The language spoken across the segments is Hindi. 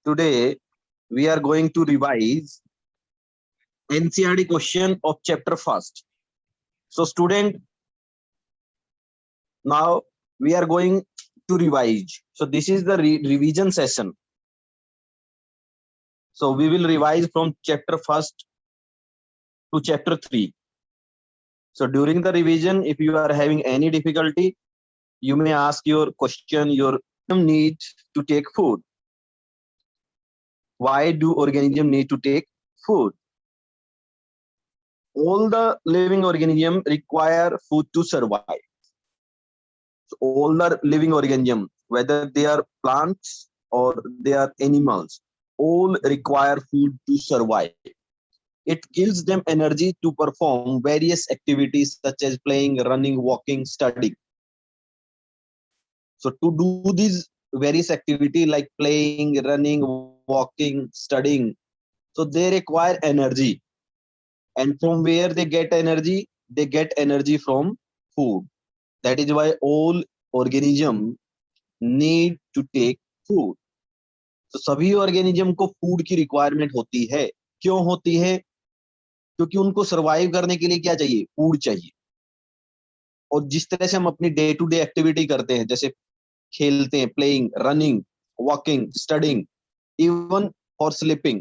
Today we are going to revise NCERT question of chapter first. So student, now we are going to revise. So this is the revision session. So we will revise from chapter first to chapter 3. So during the revision, if you are having any difficulty, you may ask your question, your need to take food. Why do organisms need to take food? All the living organisms require food to survive. So all the living organisms, whether they are plants or they are animals, all require food to survive. It gives them energy to perform various activities such as playing, running, walking, studying. So to do these various activity like playing, running, walking, studying, so they require energy. And from where they get energy? They get energy from food. That is why all organism need to take food. तो सभी ऑर्गेनिज्म को फूड की रिक्वायरमेंट होती है. क्यों होती है? क्योंकि उनको सरवाइव करने के लिए क्या चाहिए? फूड चाहिए. और जिस तरह से हम अपनी डे टू डे एक्टिविटी करते हैं, जैसे खेलते हैं, playing, running, walking, studying, even for sleeping,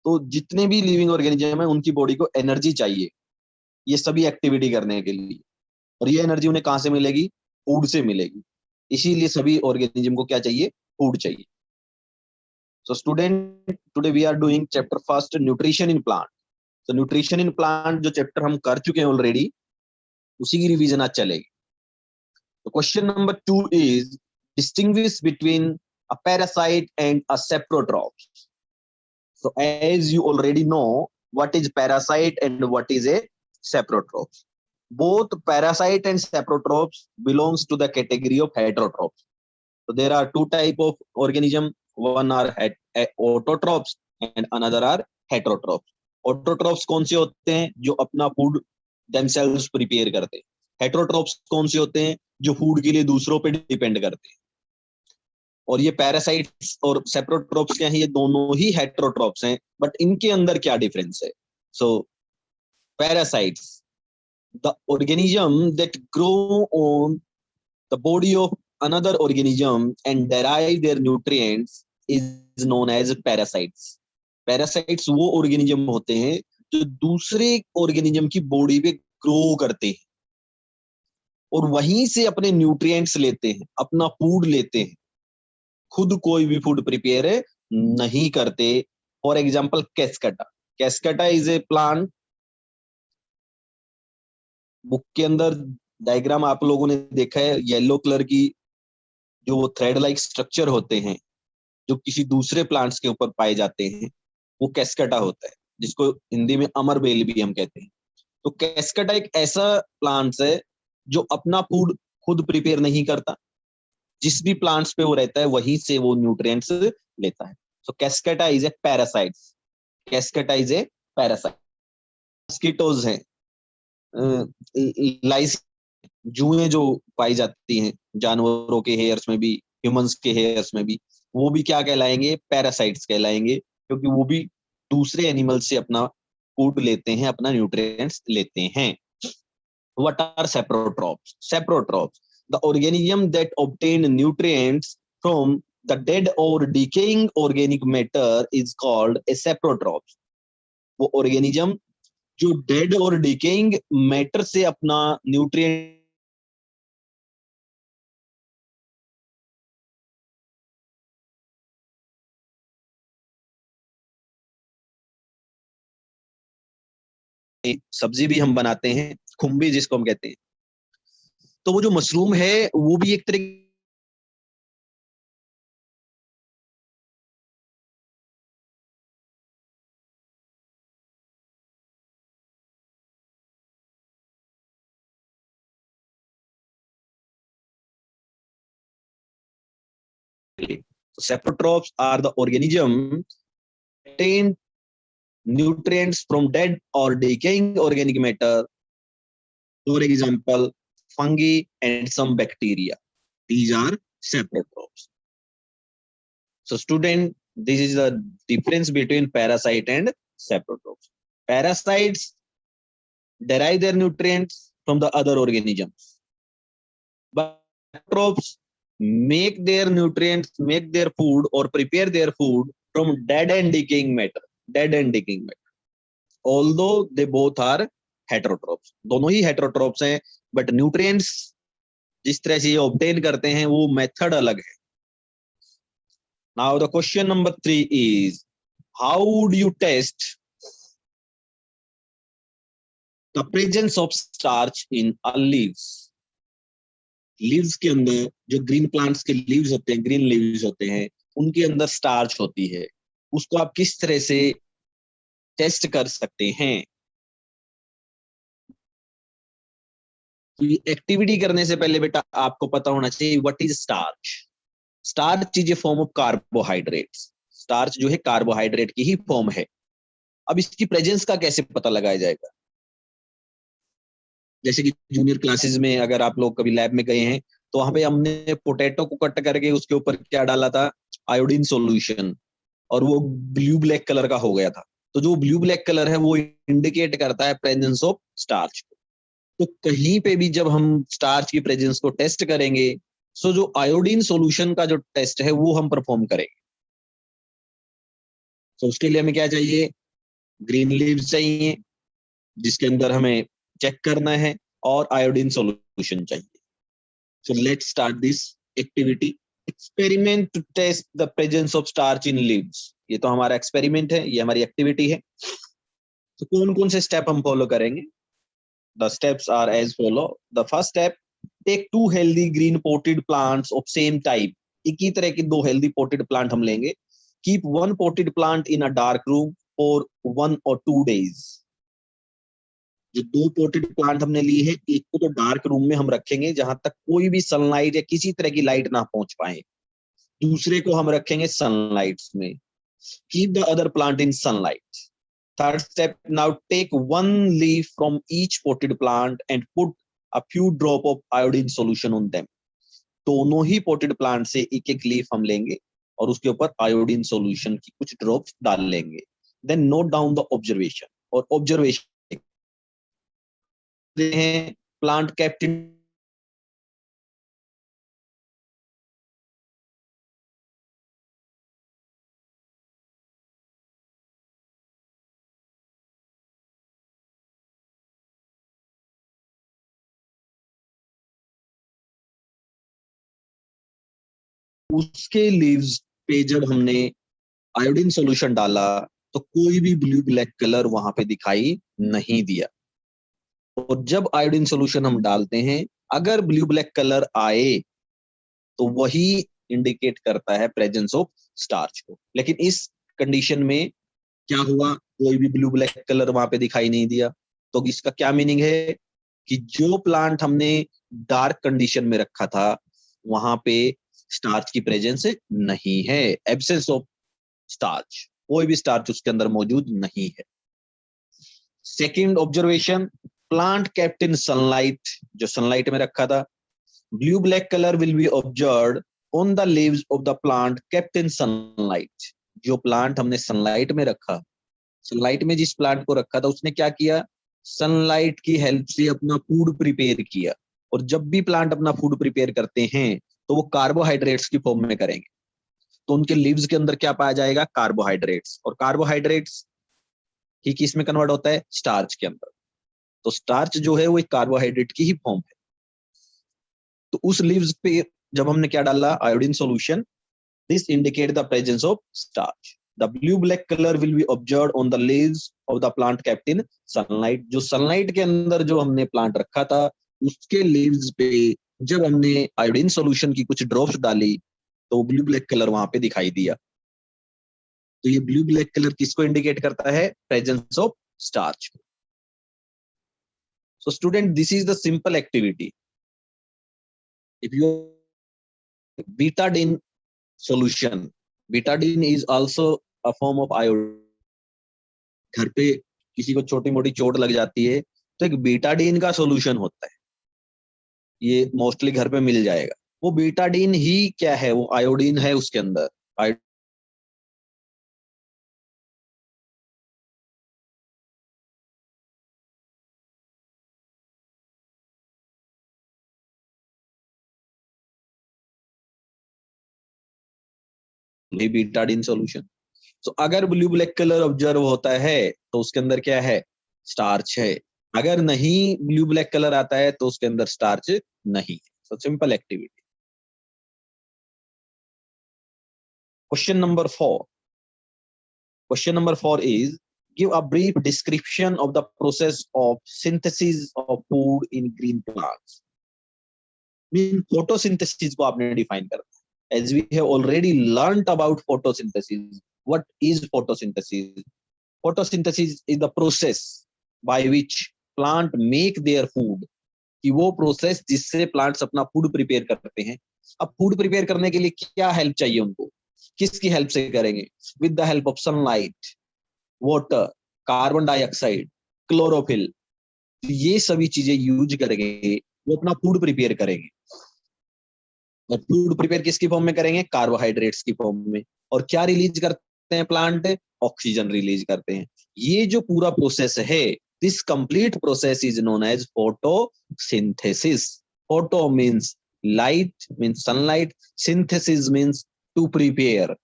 तो जितने भी लिविंग ऑर्गेनिज्म है उनकी बॉडी को एनर्जी चाहिए ये सभी एक्टिविटी करने के लिए. और ये एनर्जी उन्हें कहां से मिलेगी? फूड से मिलेगी. इसीलिए सभी ऑर्गेनिज्म को क्या चाहिए? फूड चाहिए. So student, today we are doing chapter first, nutrition in plant. So nutrition in plant जो चैप्टर हम कर चुके हैं ऑलरेडी, उसी की रिवीजन आज चलेगी. So question number 2 is distinguish between a parasite and a saprotroph. So as you already know, what is parasite and what is a saprotroph. Both parasite and saprotrophs belongs to the category of heterotrophs. So there are two type of organism. One are autotrophs and another are heterotrophs. Autotrophs कौन से होते हैं? जो अपना फूड themselves प्रिपेयर करते हैं. हेटेरोट्रॉप्स कौन से होते हैं? जो फूड के लिए दूसरों पे डिपेंड करते हैं. और ये पैरासाइट्स और सेप्रोट्रॉप्स क्या हैं? ये दोनों ही हेटेरोट्रॉप्स हैं, बट इनके अंदर क्या डिफरेंस है? सो parasites, the organism that grow on the body of another organism and derive their nutrients is known as parasites. Parasites वो organism होते हैं जो दूसरे organism की बॉडी पे ग्रो करते हैं और वहीं से अपने न्यूट्रिएंट्स लेते हैं, अपना फूड लेते हैं. खुद कोई भी फूड प्रिपेयर नहीं करते. For example cuscuta. Cuscuta is a plant. Book के अंदर डायग्राम आप लोगों ने देखा है, येलो कलर की जो वो थ्रेड लाइक स्ट्रक्चर होते हैं जो किसी दूसरे प्लांट्स के ऊपर पाए जाते हैं, वो कैस्केटा होता है, जिसको हिंदी में अमरबेल भी हम कहते हैं. तो कैस्केटा एक ऐसा प्लांट्स है जो अपना फूड खुद प्रिपेयर नहीं करता. जिस भी प्लांट्स पे वो रहता है वहीं से वो न्यूट्रिएंट्स लेता है. So cuscuta is a parasite. Cuscuta is a parasite. Mosquitoes हैं, लाइस, जुएं जो पाई जाती हैं जानवरों के हेयर्स में भी, ह्यूमंस के हेयर्स में भी, वो भी क्या कहलाएंगे? पैरासाइट्स कहलाएंगे, क्योंकि वो भी दूसरे एनिमल से अपना फूड लेते हैं, अपना न्यूट्रिएंट्स लेते हैं. What are saprotrophs? Saprotrophs, the organism that obtain nutrients from the dead or decaying organic matter is called a saprotroph. वो organism जो dead और decaying matter से अपना nutrient सब्जी भी हम बनाते हैं, खुम्बी जिसको हम कहते हैं, तो वो जो मशरूम है वो भी एक तरह saprotrophs are the organism obtain nutrients from dead or decaying organic matter. For example, fungi and some bacteria. These are saprotrophs. So student, this is the difference between parasite and saprotrophs. Parasites derive their nutrients from the other organisms, but saprotrophs make their nutrients, make their food or prepare their food from dead and decaying matter. Dead and decaying matter. Although they both are heterotrophs, दोनों ही heterotrophs हैं, but nutrients जिस तरह से ये obtain करते हैं वो method अलग है. Now the question number 3 is, how would you test the presence of starch in a leaves? Leaves के अंदर जो ग्रीन प्लांट्स के लीव्स होते हैं, ग्रीन लीव्स होते हैं, उनके अंदर स्टार्च होती है. उसको आप किस तरह से टेस्ट कर सकते हैं? तो ये एक्टिविटी करने से पहले बेटा आपको पता होना चाहिए what is starch. Starch is a form of carbohydrates. Starch जो है कार्बोहाइड्रेट की ही फॉर्म है. अब इसकी प्रेजेंस का कैसे पता लगाया जाएगा? जैसे कि जूनियर क्लासेस में अगर आप लोग कभी लैब में गए हैं तो वहां पे हमने पोटैटो को कट करके उसके ऊपर क्या डाला था? आयोडीन सॉल्यूशन, और वो ब्लू ब्लैक कलर का हो गया था. तो जो ब्लू ब्लैक कलर है वो इंडिकेट करता है प्रेजेंस ऑफ स्टार्च को. तो कहीं पे भी जब हम स्टार्च की प्रेजेंस को टेस्ट करेंगे, सो जो आयोडीन सॉल्यूशन का जो टेस्ट है वो हम परफॉर्म करेंगे. तो उसके लिए हमें क्या चाहिए? ग्रीन लीव्स चाहिए जिसके अंदर हमें चेक करना है, और आयोडीन सॉल्यूशन चाहिए. So let's start this activity. Experiment to test the presence of starch in leaves. ये तो हमारा एक्सपेरिमेंट है, ये हमारी एक्टिविटी है. तो कौन कौन से स्टेप हम फॉलो करेंगे? The steps are as follow. The first step, take 2 healthy green potted plants of same type. एक ही तरह के 2 healthy potted plant हम लेंगे. Keep 1 potted plant in a dark room for 1 or 2 days. जो 2 potted plant हमने ली है, एक को तो डार्क रूम में हम रखेंगे जहां तक कोई भी सनलाइट या किसी तरह की लाइट ना पहुंच पाए. दूसरे को हम रखेंगे सनलाइट में. Keep the other plant in sunlight. Third step, now take 1 leaf from each potted plant and put a few drop of iodine solution on them. दोनों ही potted plant से एक एक लीफ हम लेंगे और उसके ऊपर आयोडीन सॉल्यूशन की कुछ ड्रॉप्स डाल लेंगे. Then note down the observation. और ऑब्जर्वेशन हैं प्लांट कैप्टिन उसके लीव्स पे जब हमने आयोडीन सॉल्यूशन डाला तो कोई भी ब्लू ब्लैक कलर वहां पे दिखाई नहीं दिया. और जब आयोडीन सॉल्यूशन हम डालते हैं, अगर ब्लू ब्लैक कलर आए तो वही इंडिकेट करता है प्रेजेंस ऑफ स्टार्च को. लेकिन इस कंडीशन में क्या हुआ? कोई भी ब्लू ब्लैक कलर वहां पे दिखाई नहीं दिया. तो इसका क्या मीनिंग है कि जो प्लांट हमने डार्क कंडीशन में रखा था वहां पे स्टार्च की प्रेजेंस नहीं है. एब्सेंस ऑफ स्टार्च, कोई भी स्टार्च उसके अंदर मौजूद नहीं है. Second observation, plant kept in sunlight. जो सनलाइट में रखा था, blue black colour will be observed on the leaves of the plant kept in sunlight. जो प्लांट हमने सनलाइट में रखा, सनलाइट में जिस प्लांट को रखा था उसने क्या किया? सनलाइट की हेल्प से अपना फूड प्रिपेयर किया. और जब भी प्लांट अपना फूड प्रिपेयर करते हैं तो वो कार्बोहाइड्रेट्स की फॉर्म में करेंगे. तो उनके लीव्स के अंदर क्या पाया जाएगा? कार्बोहाइड्रेट्स. और कार्बोहाइड्रेट्स ही किस में कन्वर्ट होता है? स्टार्च के अंदर. तो स्टार्च जो है वो एक कार्बोहाइड्रेट की ही फॉर्म है. तो उस लीव्स पे जब हमने क्या डाला? Iodine solution. This indicate the presence of starch. The blue black color will be observed on the leaves of the plant kept in sunlight. जो सनलाइट के अंदर जो हमने प्लांट रखा था उसके लीव्स पे जब हमने आयोडीन सॉल्यूशन की कुछ ड्रॉप्स डाली तो ब्लू ब्लैक कलर वहां पे दिखाई दिया. तो ये ब्लू ब्लैक कलर किसको इंडिकेट करता है? Presence of starch. So student, this is the simple activity. If you Betadine solution, Betadine is also a form of iodine. घर पे किसी को छोटी मोटी चोट लग जाती है तो एक बीटाडीन का सॉल्यूशन होता है, ये मोस्टली घर पे मिल जाएगा. वो बीटाडीन ही क्या है? वो आयोडीन है उसके अंदर. वही बीटाडीन सॉल्यूशन। तो अगर ब्लू ब्लैक कलर ऑब्जर्व होता है तो उसके अंदर क्या है, स्टार्च है। अगर नहीं ब्लू ब्लैक कलर आता है तो उसके अंदर स्टार्च नहीं है। So simple activity. Question number 4। Question number 4 is, give a brief description of the process of synthesis of food in green plants. Mean photosynthesis को आपने define करना है. As we have already learnt about photosynthesis, what is photosynthesis? Photosynthesis is the process by which plant make their food. कि वो प्रोसेस जिससे प्लांट्स अपना फूड प्रिपेयर करते हैं। अब फूड प्रिपेयर करने के लिए क्या हेल्प चाहिए उनको, किसकी हेल्प से करेंगे? With the help of sunlight, water, carbon dioxide, chlorophyll. ये सभी चीजें यूज करके वो अपना फूड प्रिपेयर करेंगे। और फूड प्रिपेयर किसकी फॉर्म में करेंगे? कार्बोहाइड्रेट्स की फॉर्म में। और क्या रिलीज करते हैं प्लांट? ऑक्सीजन रिलीज करते हैं। ये जो पूरा प्रोसेस है, this complete process is known as photosynthesis. Photo means light, means sunlight. Synthesis means to prepare,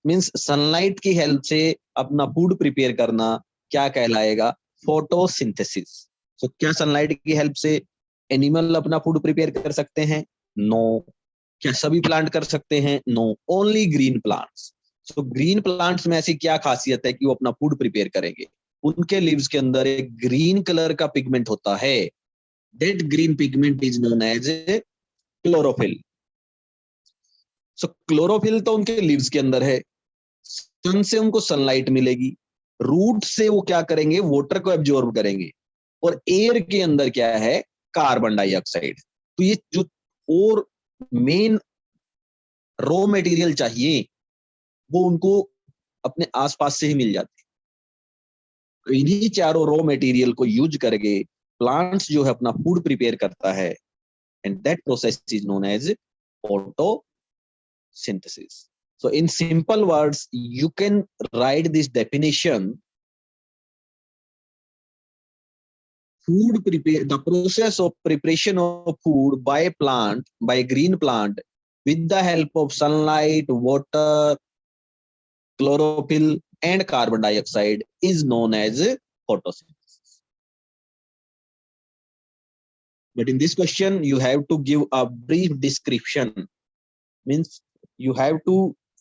means sunlight की हेल्प से अपना फूड प्रिपेयर करना क्या कहलाएगा? फोटोसिंथेसिस। तो क्या सनलाइट की हेल्प से एनिमल अपना फूड प्रिपेयर कर सकते हैं? नो। क्या सभी प्लांट कर सकते हैं? No, only green plants. So green plants में ऐसी क्या खासियत है कि वो अपना फूड प्रिपेयर करेंगे? उनके लीव्स के अंदर एक ग्रीन कलर का पिगमेंट होता है। That green pigment is known as chlorophyll. So chlorophyll तो उनके लीव्स के अंदर है। सन से उनको सनलाइट मिलेगी, रूट से वो क्या करेंगे? वाटर को एब्जॉर्ब करेंगे। और एयर के अंदर क्या है? Carbon dioxide. तो ये जो और मेन रॉ मटेरियल चाहिए वो उनको अपने आसपास से ही मिल जाते हैं। तो इन्हीं चारों रॉ मटेरियल को यूज करके प्लांट्स जो है अपना फूड प्रिपेयर करता है, and that process is known as photosynthesis. So in simple words, you can write this definition. Food prepare, the process of preparation of food by plant, by green plant, with the help of sunlight, water, chlorophyll, and carbon dioxide is known as photosynthesis. But in this question, you have to give a brief description. Means you have to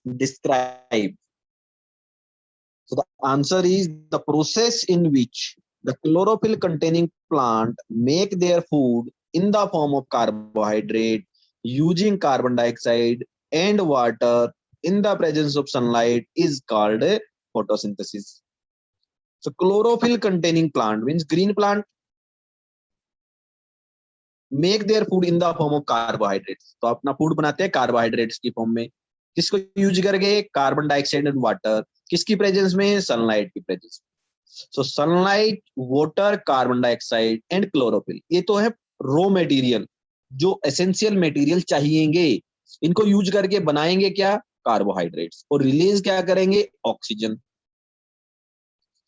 describe. So the answer is the process in which the chlorophyll containing plant make their food in the form of carbohydrate using carbon dioxide and water in the presence of sunlight is called photosynthesis. So chlorophyll containing plant means green plant make their food in the form of carbohydrates. तो अपना फूड बनाते हैं कार्बोहाइड्रेट्स की फॉर्म में। किसको यूज करके? Carbon dioxide and water. किसकी प्रेजेंस में? सनलाइट की प्रेजेंस में। So sunlight, water, carbon dioxide and chlorophyll, ये तो है रॉ मटेरियल, जो एसेंशियल मटेरियल चाहिएंगे। इनको यूज करके बनाएंगे क्या? कार्बोहाइड्रेट्स। और रिलीज क्या करेंगे? Oxygen.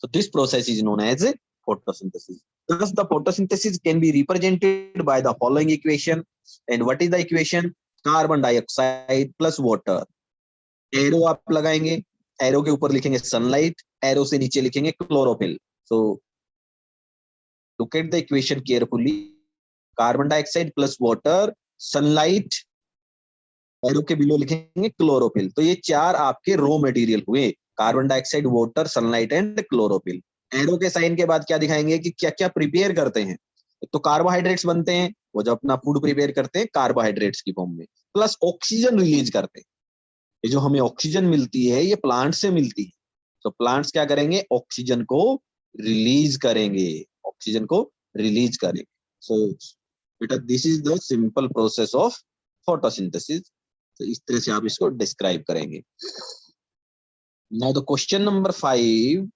So this process is known as photosynthesis. Thus, the photosynthesis can be represented by the following equation. And what is the equation? Carbon dioxide plus water. Arrow आप लगाएंगे, एरो के ऊपर लिखेंगे सनलाइट, एरो से नीचे लिखेंगे chlorophyll. So look at the equation carefully. Carbon dioxide plus water, sunlight, arrow के बिलो लिखेंगे क्लोरोफिल। तो ये चार आपके रॉ मटेरियल हुए, carbon dioxide, water, sunlight and chlorophyll. Arrow के साइन के बाद क्या दिखाएंगे कि क्या क्या प्रिपेयर करते हैं? तो कार्बोहाइड्रेट्स बनते हैं, वो जब अपना फूड प्रिपेयर करते हैं कार्बोहाइड्रेट्स की फॉर्म में, प्लस ऑक्सीजन रिलीज करते हैं। ये जो हमें ऑक्सीजन मिलती है ये प्लांट से मिलती है। तो प्लांट्स क्या करेंगे? ऑक्सीजन को रिलीज करेंगे, ऑक्सीजन को रिलीज करेंगे। सो बेटा this is the simple process of photosynthesis. तो इस तरह से आप इसको डिस्क्राइब करेंगे। Now the question number 5,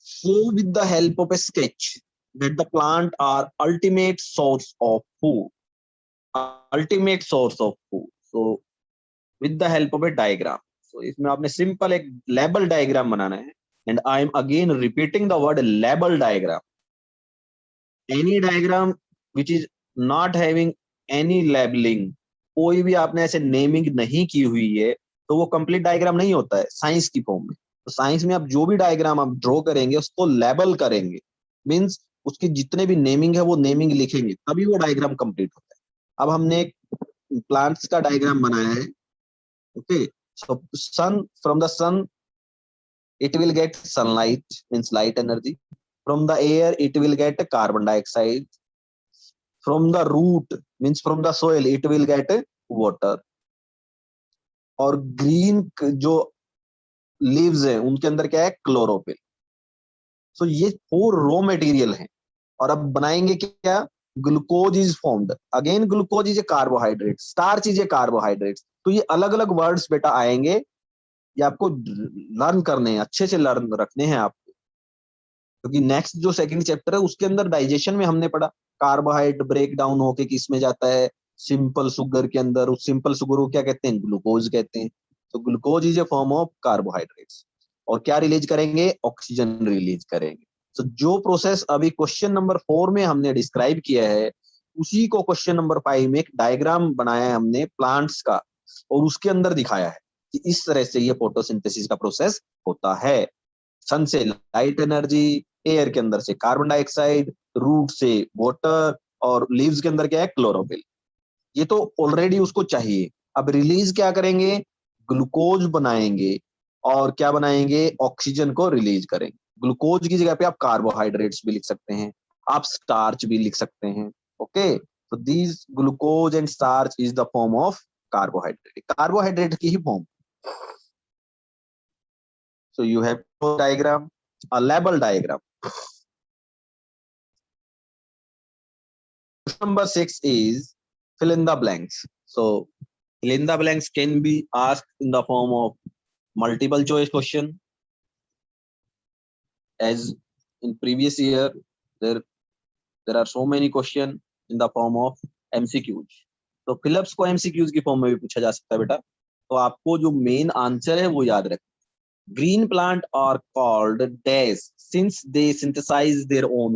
show with the help of a sketch that the plant are ultimate source of food. Ultimate source of food. So with the help of a diagram. So इसमें आपने सिंपल एक लेबल डायग्राम बनाना है। And I am again repeating the word label diagram. Any diagram which is not having any labeling, कोई भी आपने ऐसे नेमिंग नहीं की हुई है, तो वो कंप्लीट डायग्राम नहीं होता है साइंस की फॉर्म में। तो साइंस में आप जो भी डायग्राम आप ड्रॉ करेंगे उसको लेबल करेंगे, मीन्स उसके जितने भी नेमिंग है वो नेमिंग लिखेंगे, तभी वो डायग्राम कंप्लीट होता है। अब हमने एक प्लांट्स का डायग्राम बनाया है। Okay, so sun, from the sun it will get sunlight, means light energy. From the air it will get carbon dioxide. From the root, means from the soil, it will get water. और ग्रीन जो लीव्स है उनके अंदर क्या है, क्लोरोफिल। सो ये 4 रॉ मटेरियल हैं। और अब बनाएंगे क्या, glucose is formed, again glucose is a carbohydrate, starch is a carbohydrate. तो ये अलग अलग वर्ड्स बेटा आएंगे, ये आपको लर्न करने हैं, अच्छे से लर्न रखने हैं आपको, क्योंकि नेक्स्ट जो सेकंड चैप्टर है उसके अंदर डाइजेशन में हमने पढ़ा कार्बोहाइड्रेट ब्रेक डाउन होके किस में जाता है, सिंपल शुगर के अंदर। उस सिंपल शुगर को क्या कहते हैं, ग्लूकोज कहते हैं। तो glucose is a form of carbohydrates. और क्या रिलीज करेंगे, ऑक्सीजन रिलीज करेंगे। तो जो प्रोसेस अभी क्वेश्चन नंबर 4 में हमने डिस्क्राइब किया है, उसी को क्वेश्चन नंबर 5 में एक डायग्राम बनाया है हमने प्लांट्स का, और उसके अंदर दिखाया है कि इस तरह से ये फोटोसिंथेसिस का प्रोसेस होता है। सन से लाइट एनर्जी, एयर के अंदर से कार्बन डाइऑक्साइड, रूट से वाटर, और लीव्स के अंदर क्या है, क्लोरोफिल। ये तो ऑलरेडी उसको चाहिए। अब रिलीज क्या करेंगे, ग्लूकोज बनाएंगे, और क्या बनाएंगे, ऑक्सीजन को रिलीज करेंगे। ग्लूकोज की जगह पे आप कार्बोहाइड्रेट्स भी लिख सकते हैं, आप स्टार्च भी लिख सकते हैं। ओके, तो these glucose and starch is the form of carbohydrate, carbohydrate की ही form. So you have a diagram, a label diagram. Question number 6 is fill in the blanks. So fill in the blanks can be asked in the form of multiple choice question. As in previous year, there are so many questions in the form of MCQs. तो फिलअप्स को MCQs की फॉर्म में भी पूछा जा सकता है बेटा। तो आपको जो मेन आंसर है वो याद रखें। Green plant are called dash since they synthesize their own.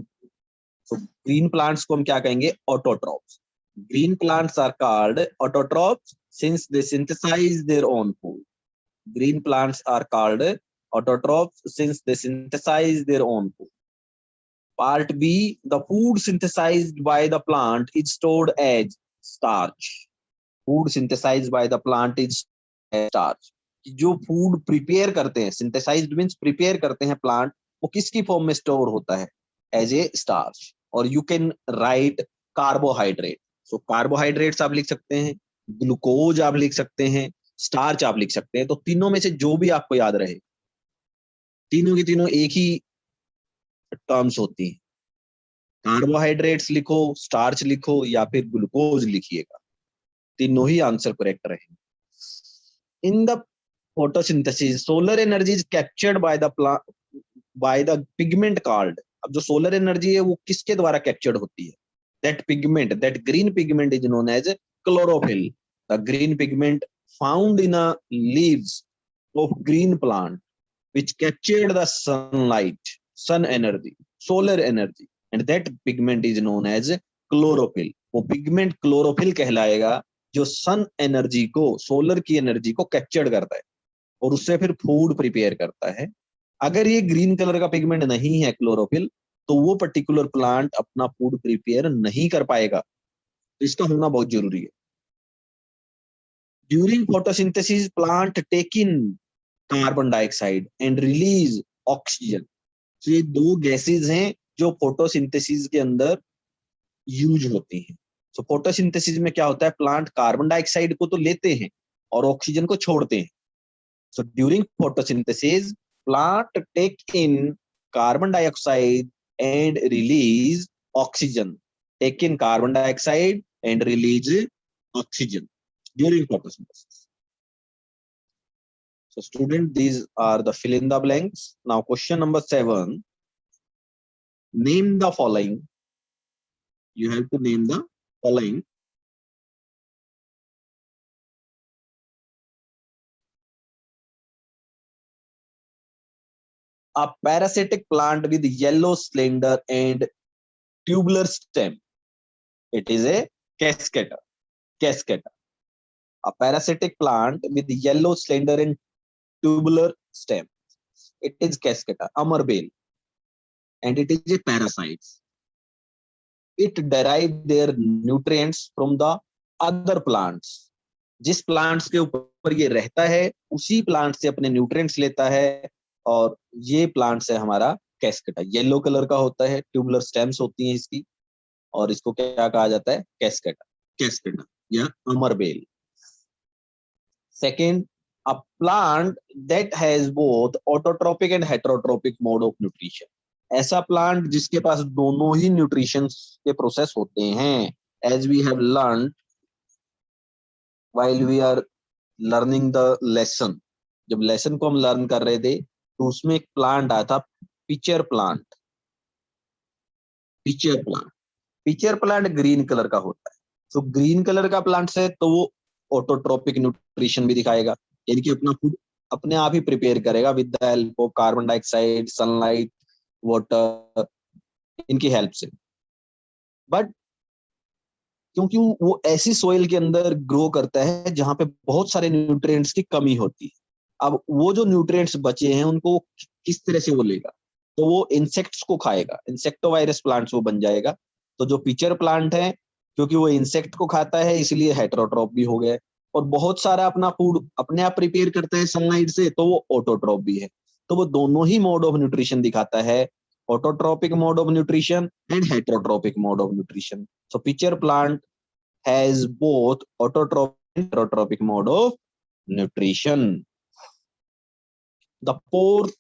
So green plants को हम क्या कहेंगे, autotrophs. Green plants are called autotrophs since they synthesize their own food. Green plants are called autotrophs since they synthesize their own food. Part B, the food synthesized by the plant is stored as starch. Food synthesized by the plant is starch. जो फूड प्रिपेयर करते हैं, सिंथेसाइज्ड मींस प्रिपेयर करते हैं प्लांट, वो किसकी फॉर्म में स्टोर होता है, एज ए स्टार्च। और you can write carbohydrate. So carbohydrates आप लिख सकते हैं, ग्लूकोज आप लिख सकते हैं, स्टार्च आप लिख सकते हैं। तो तीनों में से जो भी आपको याद रहे, तीनों की तीनों एक ही टर्म्स होती हैं। कार्बोहाइड्रेट्स लिखो, स्टार्च लिखो, या फिर ग्लूकोज लिखिएगा, तीनों ही आंसर करेक्ट रहेंगे। In the photosynthesis solar energy is captured by the pigment called, अब जो सोलर एनर्जी है वो किसके द्वारा कैप्चर्ड होती है, that pigment, that green pigment is known as chlorophyll. The green pigment found in a leaves of green plant which captured the sunlight, sun energy, solar energy, and that pigment is known as chlorophyll. वो पिगमेंट क्लोरोफिल कहलाएगा जो सन एनर्जी को, सोलर की एनर्जी को कैप्चर्ड करता है और उससे फिर फूड प्रिपेयर करता है। अगर ये ग्रीन कलर का पिगमेंट नहीं है क्लोरोफिल, तो वो पर्टिकुलर प्लांट अपना फूड प्रिपेयर नहीं कर पाएगा। तो इसका होना बहुत जरूरी है। During photosynthesis plant take in carbon dioxide and release oxygen. तो ये 2 गैसेज हैं जो फोटोसिंथेसिस के अंदर यूज होती हैं। तो फोटोसिंथेसिस में क्या होता है, प्लांट कार्बन डाइऑक्साइड को तो लेते हैं और ऑक्सीजन को छोड़ते हैं। So during photosynthesis, plant take in carbon dioxide and release oxygen. Take in carbon dioxide and release oxygen during photosynthesis. So student, these are the fill in the blanks. Now question number 7. Name the following. You have to name the following. A parasitic plant with yellow, slender and tubular stem. It is a cascata. Cascata. A parasitic plant with yellow, slender, and tubular stem. It is Cascata, Amarbale, and it is a parasite. It derive their nutrients from the other plants. जिस प्लांट्स के ऊपर ये रहता है उसी प्लांट से अपने न्यूट्रिएंट्स लेता है, और ये प्लांट है हमारा कैस्केटा। येलो कलर का होता है, ट्यूबुलर स्टेम्स होती हैं इसकी, और इसको क्या कहा जाता है? कैस्केटा, कैस्केटा या अमरबेल। Second, a plant that has both autotrophic and heterotropic mode of nutrition. ऐसा प्लांट जिसके पास दोनों ही न्यूट्रिशन के प्रोसेस होते हैं, as we have learned while we are learning the lesson. जब लेसन को हम लर्न कर रहे थे तो उसमें एक प्लांट आया था, pitcher plant. Pitcher plant, pitcher plant green colour का होता है। तो ग्रीन कलर का प्लांट है तो वो ऑटोट्रोपिक न्यूट्रिशन भी दिखाएगा, यानी कि अपना फूड अपने आप ही प्रिपेयर करेगा with the help of carbon dioxide, sunlight, water, इनकी हेल्प से। बट क्योंकि वो ऐसी सोइल के अंदर ग्रो करता है जहां पे बहुत सारे न्यूट्रिएंट्स की कमी होती है। अब वो जो न्यूट्रिएंट्स बचे हैं उनको किस तरह से वो लेगा? तो वो इंसेक्ट्स को खाएगा, इंसेक्टोवायरस प्लांट्स वो बन जाएगा। तो जो पिचर प्लांट है, क्योंकि वो इंसेक्ट को खाता है इसलिए हेटेरोट्रॉप भी हो गया, और बहुत सारा अपना फूड अपने आप प्रिपेयर करता है सनलाइट से, तो वो ऑटोट्रॉप भी है। तो वो दोनों ही मोड ऑफ न्यूट्रिशन दिखाता है, autotrophic mode of nutrition and heterotropic mode of nutrition. So pitcher plant has both autotrophic and heterotropic mode of nutrition. The pores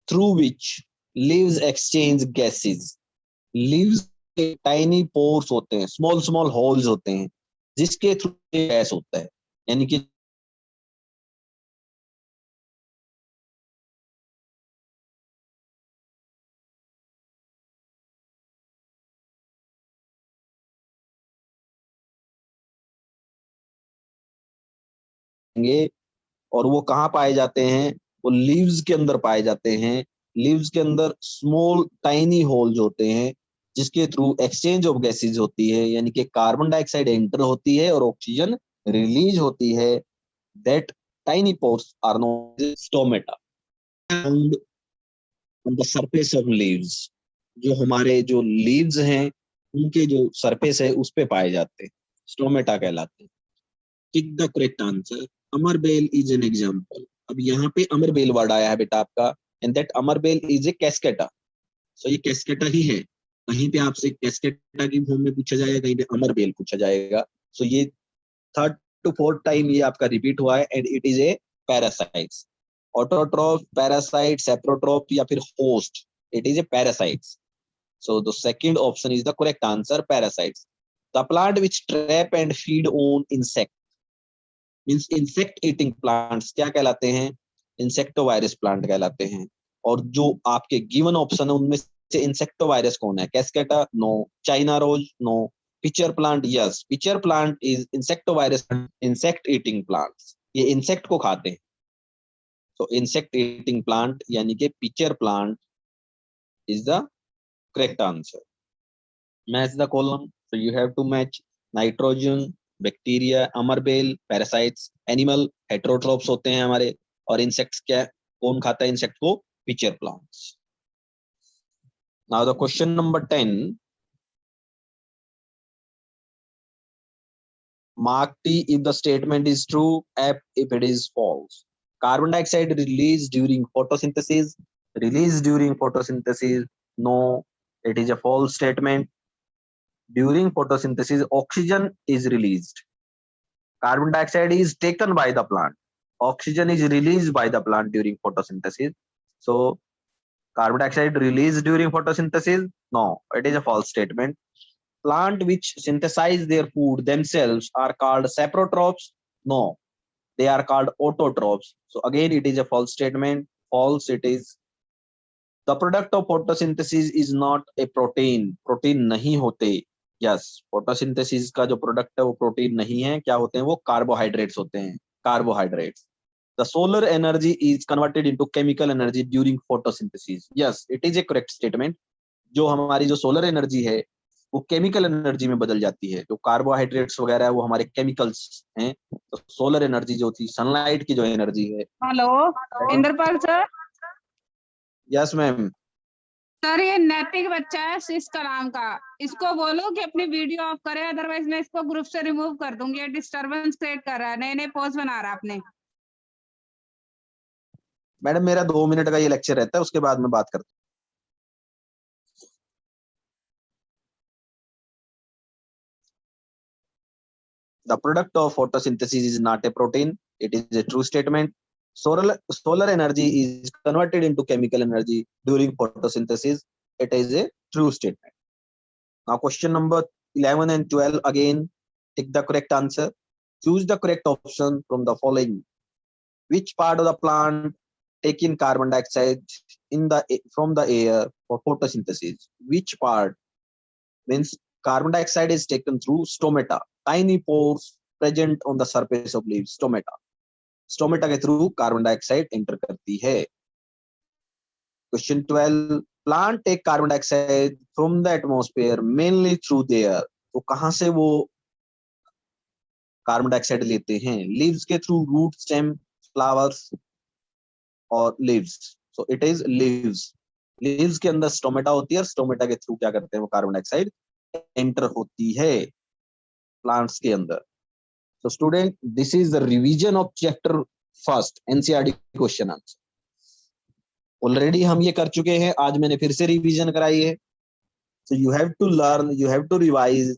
through which leaves exchange gases. Leaves के tiny pores होते हैं, small small holes होते हैं, जिसके थ्रू गैस होता है, यानी कि और वो कहाँ पाए जाते हैं? वो लीव्स के अंदर पाए जाते हैं। लीव्स के अंदर स्मॉल टाइनी होल्स होते हैं जिसके थ्रू एक्सचेंज ऑफ गैसेज होती है, यानी कि कार्बन डाइऑक्साइड एंटर होती है और ऑक्सीजन रिलीज होती है। That tiny pores are known as stomata found on the surface of leaves. जो हमारे जो लीव्स हैं उनके जो सरफेस है उस पे पाए जाते हैं, स्टोमेटा कहलाते हैं। टिक द करेक्ट आंसर, अमरबेल इज एन एग्जांपल। अब यहाँ पे अमरबेल वर्ड आया है बेटा आपका, एंड दैट अमरबेल इज ए कैस्केटा। सो ये कैस्केटा ही है। कहीं पे आपसे कैस्केटा की फॉर्म में पूछा जाएगा, कहीं पे अमरबेल पूछा जाएगा। सो ये थर्ड टू फोर्थ टाइम ये आपका रिपीट हुआ है, and it is a parasites. Autotroph, parasite, saprotroph या फिर host, it is a parasites. So the second option is the correct answer, parasites. The plant which trap and feed on insect means insect eating plants क्या कहलाते हैं? इंसेक्टोवायरस प्लांट कहलाते हैं। और जो आपके गिवन ऑप्शन है उनमें से इंसेक्टोवायरस कौन है? Cuscuta? No. China rose? No. Pitcher plant? Yes, pitcher plant is insectivorous, insect eating plants, ये इंसेक्ट को खाते हैं। तो इंसेक्ट ईटिंग प्लांट यानी कि pitcher plant is the correct answer. Match the column, so you have to match nitrogen, bacteria, अमरबेल, पैरासाइट्स, एनिमल हेटेरोट्रोप्स होते हैं हमारे, और इंसेक्ट्स क्या कौन खाता है इंसेक्ट को? Pitcher plants. Now the question number 10, mark T if the statement is true, F if it is false. Carbon dioxide released during photosynthesis, released during photosynthesis, no, it is a false statement. During photosynthesis, oxygen is released. Carbon dioxide is taken by the plant. Oxygen is released by the plant during photosynthesis. So, carbon dioxide released during photosynthesis? No, it is a false statement. Plant which synthesize their food themselves are called saprotrophs? No, they are called autotrophs. So, again, it is a false statement. False it is. The product of photosynthesis is not a protein. Protein नहीं होते. यस, फोटोसिंथेसिस का जो प्रोडक्ट है वो प्रोटीन नहीं है, क्या होते हैं वो? कार्बोहाइड्रेट्स होते हैं, carbohydrates. The solar energy is converted into chemical energy during photosynthesis. Yes, it is A correct statement. जो हमारी जो सोलर एनर्जी है वो केमिकल एनर्जी में बदल जाती है। जो कार्बोहाइड्रेट्स वगैरह है वो हमारे केमिकल्स हैं। तो सोलर एनर्जी जो थी, सनलाइट की जो एनर्जी है। Hello Indrapal sir. Yes ma'am. Sir ये नैतिक बच्चा है इसका नाम का, इसको बोलो कि अपनी वीडियो ऑफ करे, अदरवाइज मैं इसको ग्रुप से रिमूव कर दूंगी। डिस्टरबेंस क्रिएट कर रहा है, नए नए पोस्ट बना रहा है अपने। मैडम मेरा 2 मिनट का ये लेक्चर रहता है, उसके बाद में बात करता हूँ। The product of photosynthesis is not a protein, it is A true statement. Solar energy is converted into chemical energy during photosynthesis. It is a true statement. Now question number 11 and 12 again. Take the correct answer. Choose the correct option from the following. Which part of the plant take in carbon dioxide from the air for photosynthesis? Which part? Means carbon dioxide is taken through stomata, tiny pores present on the surface of leaves. Stomata के थ्रू कार्बन डाइऑक्साइड एंटर करती है। Question 12, plant take carbon dioxide from the atmosphere mainly through the air. तो कहां से वो कार्बन डाइऑक्साइड लेते हैं? लीव्स के थ्रू, रूट, स्टेम, फ्लावर्स और leaves. So it is leaves. Leaves के अंदर स्टोमेटा होती है और स्टोमेटा के थ्रू क्या करते हैं वो कार्बन डाइऑक्साइड एंटर होती है प्लांट्स के अंदर। So student, this is the revision of chapter first NCERT question answer. Already हम ये कर चुके हैं, आज मैंने फिर से रिवीजन कराई है। So you have to learn, you have to revise